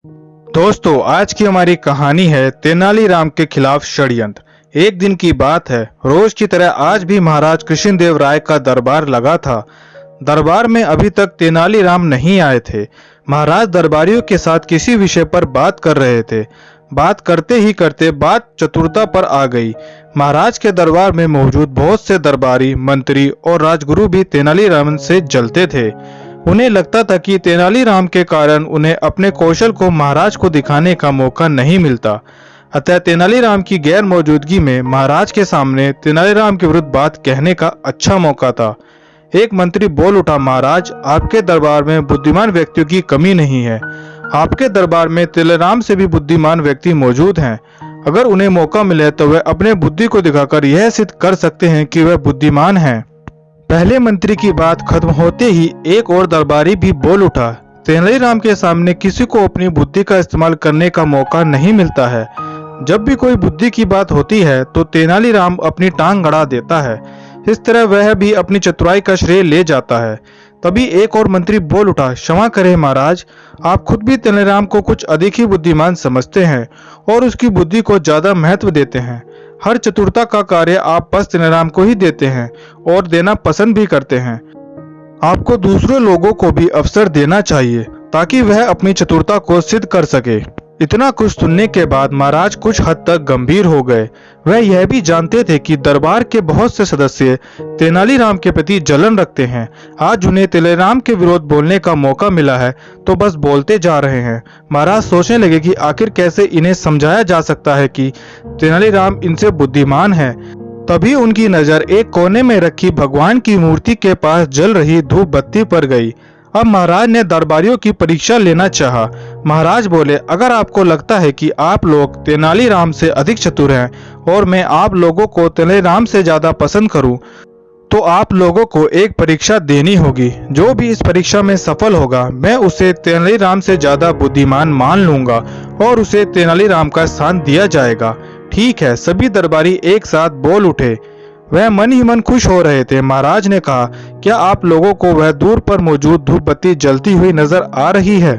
दोस्तों, आज की हमारी कहानी है तेनालीराम के खिलाफ षड्यंत्र। एक दिन की बात है, रोज की तरह आज भी महाराज कृष्णदेव राय का दरबार लगा था। दरबार में अभी तक तेनालीराम नहीं आए थे। महाराज दरबारियों के साथ किसी विषय पर बात कर रहे थे। बात करते ही करते बात चतुरता पर आ गई। महाराज के दरबार में मौजूद बहुत से दरबारी, मंत्री और राजगुरु भी तेनालीराम से जलते थे। उन्हें लगता था कि तेनालीराम के कारण उन्हें अपने कौशल को महाराज को दिखाने का मौका नहीं मिलता। अतः तेनालीराम की गैर मौजूदगी में महाराज के सामने तेनालीराम के विरुद्ध बात कहने का अच्छा मौका था। एक मंत्री बोल उठा, महाराज, आपके दरबार में बुद्धिमान व्यक्तियों की कमी नहीं है। आपके दरबार में तेनालीराम से भी बुद्धिमान व्यक्ति मौजूद हैं। अगर उन्हें मौका मिले तो वह अपने बुद्धि को दिखाकर यह सिद्ध कर सकते हैं कि वह बुद्धिमान हैं। पहले मंत्री की बात खत्म होते ही एक और दरबारी भी बोल उठा, तेनालीराम के सामने किसी को अपनी बुद्धि का इस्तेमाल करने का मौका नहीं मिलता है। जब भी कोई बुद्धि की बात होती है तो तेनालीराम अपनी टांग अड़ा देता है। इस तरह वह भी अपनी चतुराई का श्रेय ले जाता है। तभी एक और मंत्री बोल उठा, क्षमा करें महाराज, आप खुद भी तेनालीराम को कुछ अधिक ही बुद्धिमान समझते हैं और उसकी बुद्धि को ज्यादा महत्व देते हैं। हर चतुरता का कार्य आप बस तेनालीराम को ही देते हैं और देना पसंद भी करते हैं। आपको दूसरे लोगों को भी अवसर देना चाहिए ताकि वह अपनी चतुरता को सिद्ध कर सके। इतना कुछ सुनने के बाद महाराज कुछ हद तक गंभीर हो गए। वह यह भी जानते थे कि दरबार के बहुत से सदस्य तेनालीराम के प्रति जलन रखते हैं। आज उन्हें तेनालीराम के विरोध बोलने का मौका मिला है तो बस बोलते जा रहे हैं। महाराज सोचने लगे कि आखिर कैसे इन्हें समझाया जा सकता है कि तेनालीराम इनसे बुद्धिमान है। तभी उनकी नजर एक कोने में रखी भगवान की मूर्ति के पास जल रही धूप बत्ती पर गई। अब महाराज ने दरबारियों की परीक्षा लेना चाहा। महाराज बोले, अगर आपको लगता है कि आप लोग तेनालीराम से अधिक चतुर हैं और मैं आप लोगों को तेनालीराम से ज्यादा पसंद करूं, तो आप लोगों को एक परीक्षा देनी होगी। जो भी इस परीक्षा में सफल होगा मैं उसे तेनालीराम से ज्यादा बुद्धिमान मान लूंगा और उसे तेनालीराम का स्थान दिया जाएगा। ठीक है, सभी दरबारी एक साथ बोल उठे। वह मन ही मन खुश हो रहे थे। महाराज ने कहा, क्या आप लोगों को वह दूर पर मौजूद धूप बत्ती जलती हुई नजर आ रही है?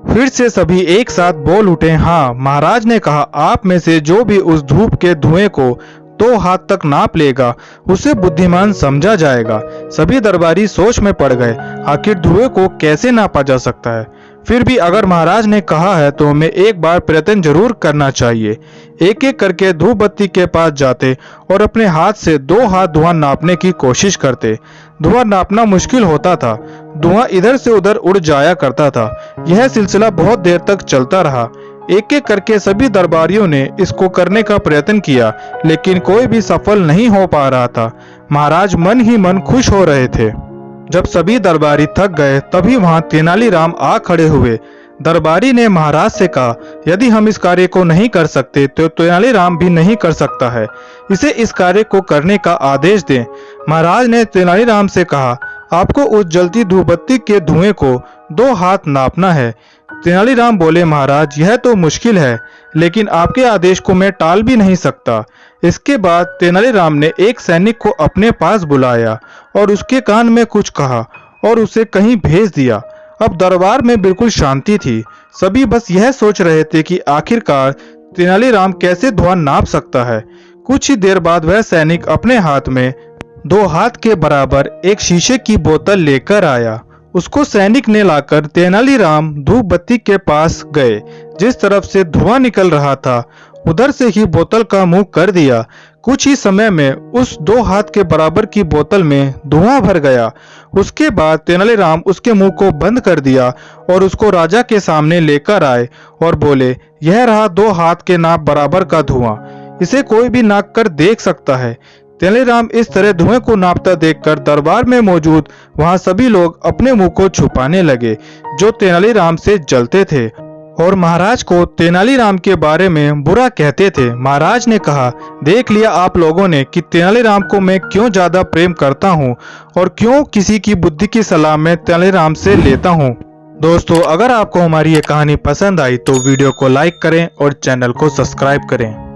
फिर से सभी एक साथ बोल उठे, हाँ। महाराज ने कहा, आप में से जो भी उस धूप के धुएं को 2 हाथ तक नाप लेगा उसे बुद्धिमान समझा जाएगा। सभी दरबारी सोच में पड़ गए, आखिर धुएं को कैसे नापा जा सकता है? फिर भी अगर महाराज ने कहा है तो हमें एक बार प्रयत्न जरूर करना चाहिए। एक एक करके धूप बत्ती के पास जाते और अपने हाथ से 2 हाथ धुआं नापने की कोशिश करते। धुआं नापना मुश्किल होता था। धुआं इधर से उधर उड़ जाया करता था। यह सिलसिला बहुत देर तक चलता रहा। एक एक करके सभी दरबारियों ने इसको करने का प्रयत्न किया, लेकिन कोई भी सफल नहीं हो पा रहा था। महाराज मन ही मन खुश हो रहे थे। जब सभी दरबारी थक गए तभी वहां तेनालीराम आ खड़े हुए। दरबारी ने महाराज से कहा, यदि हम इस कार्य को नहीं कर सकते तो तेनालीराम भी नहीं कर सकता है। इसे इस कार्य को करने का आदेश दें। महाराज ने तेनालीराम से कहा, आपको उस जलती धूपबत्ती के धुएं को 2 हाथ नापना है। तेनालीराम बोले, महाराज, यह तो मुश्किल है, लेकिन आपके आदेश को मैं टाल भी नहीं सकता। इसके बाद तेनालीराम ने एक सैनिक को अपने पास बुलाया और उसके कान में कुछ कहा और उसे कहीं भेज दिया। अब दरबार में बिल्कुल शांति थी। सभी बस यह सोच रहे थे कि आखिरकार तेनालीराम कैसे धुआं नाप सकता है। कुछ ही देर बाद वह सैनिक अपने हाथ में 2 हाथ के बराबर एक शीशे की बोतल लेकर आया। उसको सैनिक ने लाकर तेनालीराम धूप बत्ती के पास गए। जिस तरफ से धुआं निकल रहा था उधर से ही बोतल का मुंह कर दिया। कुछ ही समय में उस 2 हाथ के बराबर की बोतल में धुआं भर गया। उसके बाद तेनालीराम उसके मुंह को बंद कर दिया और उसको राजा के सामने लेकर आए और बोले, यह रहा 2 हाथ के नाप बराबर का धुआं। इसे कोई भी नाप कर देख सकता है। तेनालीराम इस तरह धुएं को नापता देखकर दरबार में मौजूद वहां सभी लोग अपने मुंह को छुपाने लगे जो तेनालीराम से जलते थे और महाराज को तेनालीराम के बारे में बुरा कहते थे। महाराज ने कहा, देख लिया आप लोगों ने कि तेनालीराम को मैं क्यों ज्यादा प्रेम करता हूँ और क्यों किसी की बुद्धि की सलाह मैं तेनालीराम से लेता हूँ। दोस्तों, अगर आपको हमारी ये कहानी पसंद आई तो वीडियो को लाइक करें और चैनल को सब्सक्राइब करें।